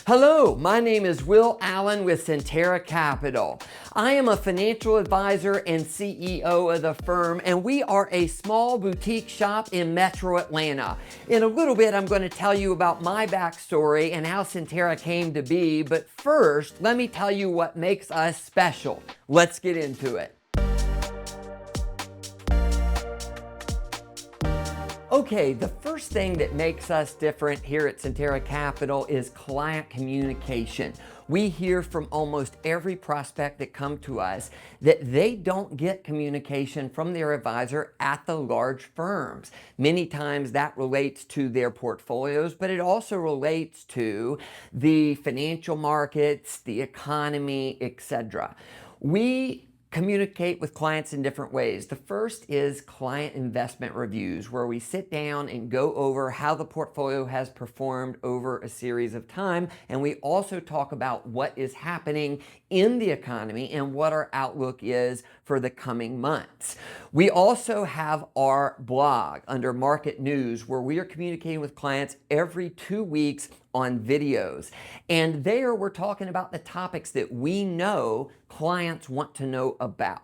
Hello, my name is Will Allen with Centera Capital. I am a financial advisor and CEO of the firm, and we are a small boutique shop in Metro Atlanta. In a little bit, I'm going to tell you about my backstory and how Centera came to be, but first, let me tell you what makes us special. Let's get into it. Okay, the first thing that makes us different here at Centera Capital is client communication. We hear from almost every prospect that come to us that they don't get communication from their advisor at the large firms. Many times that relates to their portfolios, but it also relates to the financial markets, the economy, etc. We communicate with clients in different ways. The first is client investment reviews, where we sit down and go over how the portfolio has performed over a series of time. And we also talk about what is happening in the economy and what our outlook is for the coming months. We also have our blog under Market News, where we are communicating with clients every 2 weeks on videos. And there we're talking about the topics that we know clients want to know about.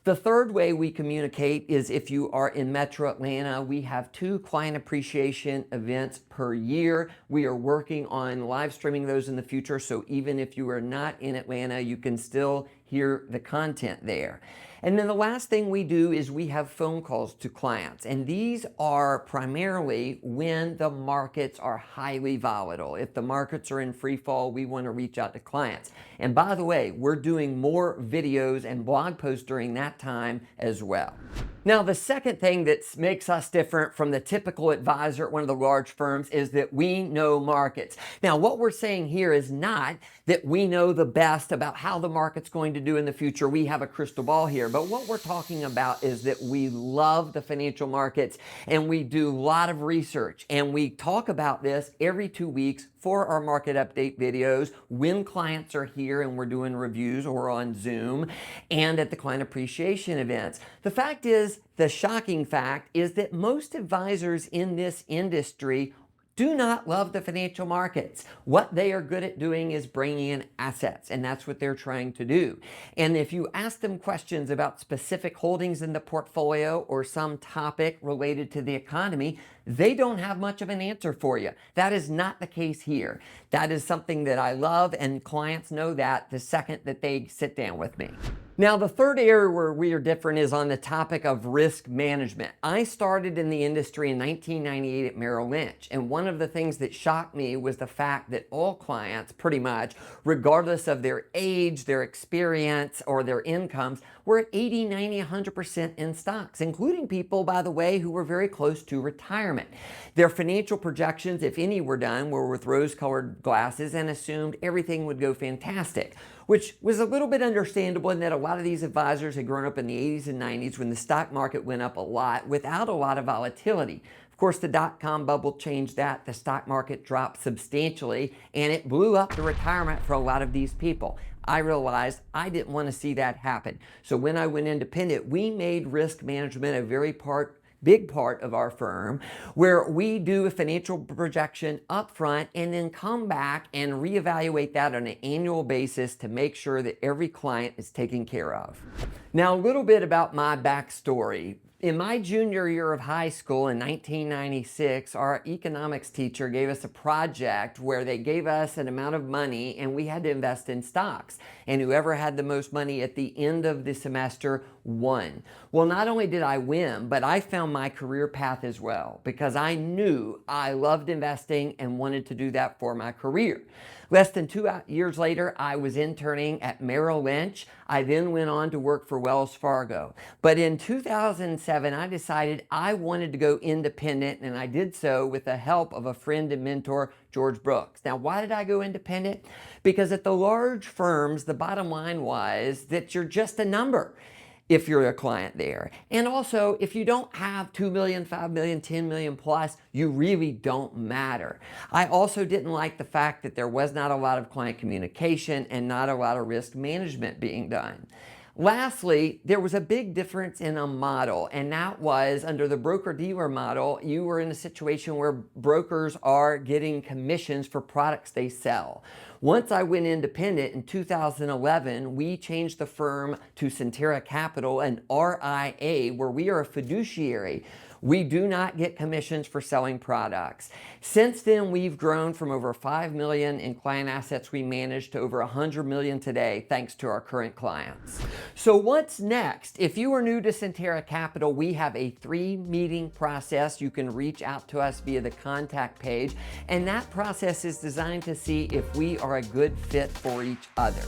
The third way we communicate is if you are in Metro Atlanta, we have 2 client appreciation events per year. We are working on live streaming those in the future, so even if you are not in Atlanta, you can still hear the content there. And then the last thing we do is we have phone calls to clients, and these are primarily when the markets are highly volatile. If the markets are in free fall, we want to reach out to clients. And by the way, we're doing more videos and blog posts during that time as well. Now, the second thing that makes us different from the typical advisor at one of the large firms is that we know markets. Now, what we're saying here is not that we know the best about how the market's going to do in the future. We have a crystal ball here. But what we're talking about is that we love the financial markets and we do a lot of research. And we talk about this every 2 weeks for our market update videos when clients are here and we're doing reviews or on Zoom and at the client appreciation events. The fact is, the shocking fact is that most advisors in this industry do not love the financial markets. What they are good at doing is bringing in assets, and that's what they're trying to do. And if you ask them questions about specific holdings in the portfolio or some topic related to the economy, they don't have much of an answer for you. That is not the case here. That is something that I love, and clients know that the second that they sit down with me. Now, the third area where we are different is on the topic of risk management. I started in the industry in 1998 at Merrill Lynch, and one of the things that shocked me was the fact that all clients, pretty much, regardless of their age, their experience, or their incomes, were at 80, 90, 100% in stocks, including people, by the way, who were very close to retirement. Their financial projections, if any were done, were with rose-colored glasses and assumed everything would go fantastic, which was a little bit understandable in that a lot of these advisors had grown up in the 80s and 90s when the stock market went up a lot without a lot of volatility. Of course, the dot-com bubble changed that. The stock market dropped substantially, and it blew up the retirement for a lot of these people. I realized I didn't want to see that happen. So when I went independent, we made risk management a big part of our firm, where we do a financial projection up front and then come back and reevaluate that on an annual basis to make sure that every client is taken care of. Now, a little bit about my backstory. In my junior year of high school in 1996, our economics teacher gave us a project where they gave us an amount of money and we had to invest in stocks. And whoever had the most money at the end of the semester won. Well, not only did I win, but I found my career path as well, because I knew I loved investing and wanted to do that for my career. Less than 2 years later, I was interning at Merrill Lynch. I then went on to work for Wells Fargo. But in 2007, I decided I wanted to go independent, and I did so with the help of a friend and mentor, George Brooks. Now, why did I go independent? Because at the large firms, the bottom line was that you're just a number if you're a client there. And also, if you don't have 2 million, 5 million, 10 million plus, you really don't matter. I also didn't like the fact that there was not a lot of client communication and not a lot of risk management being done. Lastly, there was a big difference in a model, and that was under the broker-dealer model, you were in a situation where brokers are getting commissions for products they sell. Once I went independent in 2011, we changed the firm to Cetera Capital, an RIA, where we are a fiduciary. We do not get commissions for selling products. Since then, we've grown from over 5 million in client assets we manage to over 100 million today, thanks to our current clients. So what's next? If you are new to Cetera Capital, we have a 3-meeting process. You can reach out to us via the contact page, and that process is designed to see if we are a good fit for each other.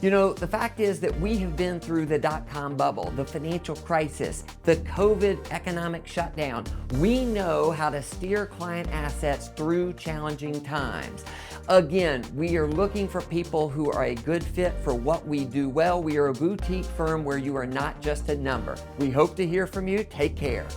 You know, the fact is that we have been through the dot-com bubble, the financial crisis, the COVID economic shutdown. We know how to steer client assets through challenging times. Again, we are looking for people who are a good fit for what we do well. We are a boutique firm where you are not just a number. We hope to hear from you. Take care.